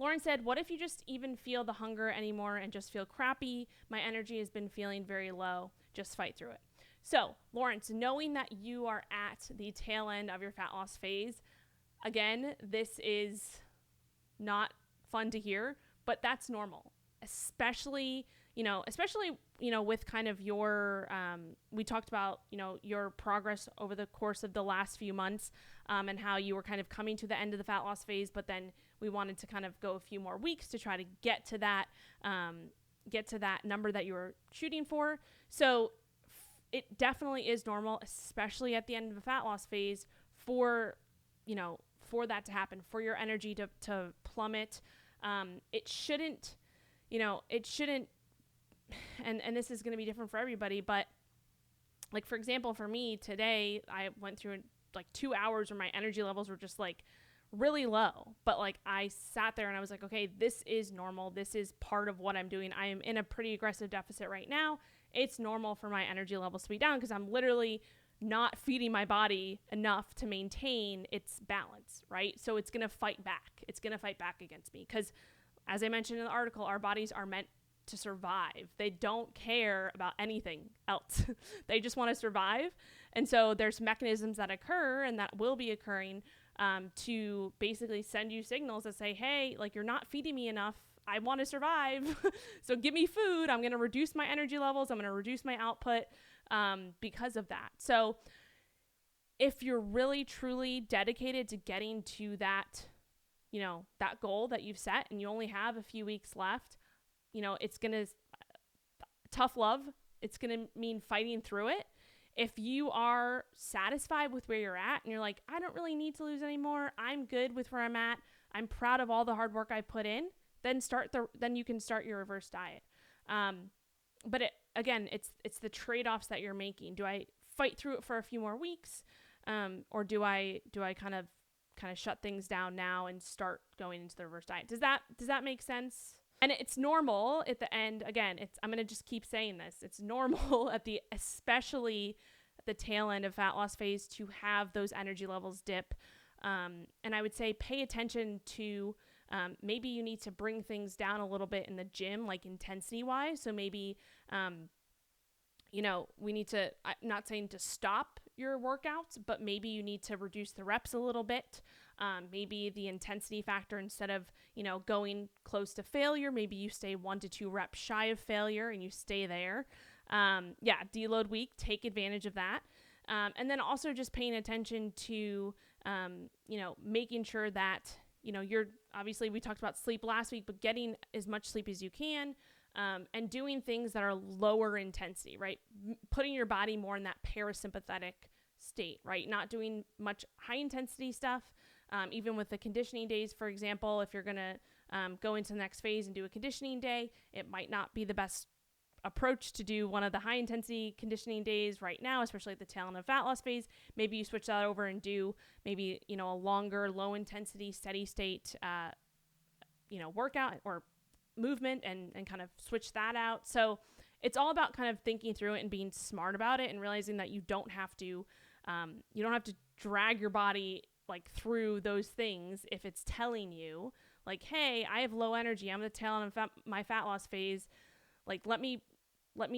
Lauren said, what if you just even feel the hunger anymore and just feel crappy? My energy has been feeling very low. Just fight through it. So, Lawrence, knowing that you are at the tail end of your fat loss phase, again, this is not fun to hear, but that's normal, especially with kind of your, we talked about, your progress over the course of the last few months, and how you were kind of coming to the end of the fat loss phase, but then we wanted to kind of go a few more weeks to try to get to that number that you were shooting for. So it definitely is normal, especially at the end of the fat loss phase, for that to happen, for your energy to plummet. It shouldn't, and this is going to be different for everybody, but like, for example, for me today, I went through like 2 hours where my energy levels were just like really low, but like I sat there and I was like, okay, this is normal. This is part of what I'm doing. I am in a pretty aggressive deficit right now. It's normal for my energy levels to be down because I'm literally not feeding my body enough to maintain its balance, right? So it's going to fight back. It's going to fight back against me because, as I mentioned in the article, our bodies are meant to survive. They don't care about anything else. They just want to survive. And so there's mechanisms that occur and that will be occurring to basically send you signals that say, hey, like, you're not feeding me enough. I want to survive. So give me food. I'm going to reduce my energy levels. I'm going to reduce my output because of that. So if you're really, truly dedicated to getting to that, that goal that you've set and you only have a few weeks left, it's going to, tough love. It's going to mean fighting through it. If you are satisfied with where you're at and you're like, I don't really need to lose anymore, I'm good with where I'm at, I'm proud of all the hard work I put in, then you can start your reverse diet. But it's the trade-offs that you're making. Do I fight through it for a few more weeks? Or do I kind of shut things down now and start going into the reverse diet? Does that make sense? And it's normal at the end. Again, I'm going to just keep saying this. It's normal especially at the tail end of fat loss phase, to have those energy levels dip. And I would say pay attention to, maybe you need to bring things down a little bit in the gym, like intensity wise. So maybe, we need to, I'm not saying to stop your workouts, but maybe you need to reduce the reps a little bit. Maybe the intensity factor, instead of, going close to failure, maybe you stay 1 to 2 reps shy of failure and you stay there. Deload week, take advantage of that. And then also just paying attention to, making sure that, you're, obviously we talked about sleep last week, but getting as much sleep as you can, and doing things that are lower intensity, right? Putting your body more in that parasympathetic state, right? Not doing much high intensity stuff. Even with the conditioning days, for example, if you're going to go into the next phase and do a conditioning day, it might not be the best approach to do one of the high intensity conditioning days right now, especially at the tail end of fat loss phase. Maybe you switch that over and do maybe, a longer, low intensity, steady state, workout or movement, and kind of switch that out. So it's all about kind of thinking through it and being smart about it, and realizing that you don't have to drag your body like through those things if it's telling you like, hey, I have low energy, I'm at the tail end of my fat loss phase. Like, let me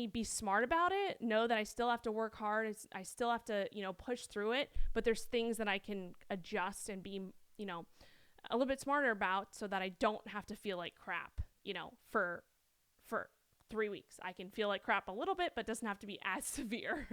be smart about it. Know that I still have to work hard. I still have to, push through it, but there's things that I can adjust and be, a little bit smarter about, so that I don't have to feel like crap, for 3 weeks. I can feel like crap a little bit, but doesn't have to be as severe.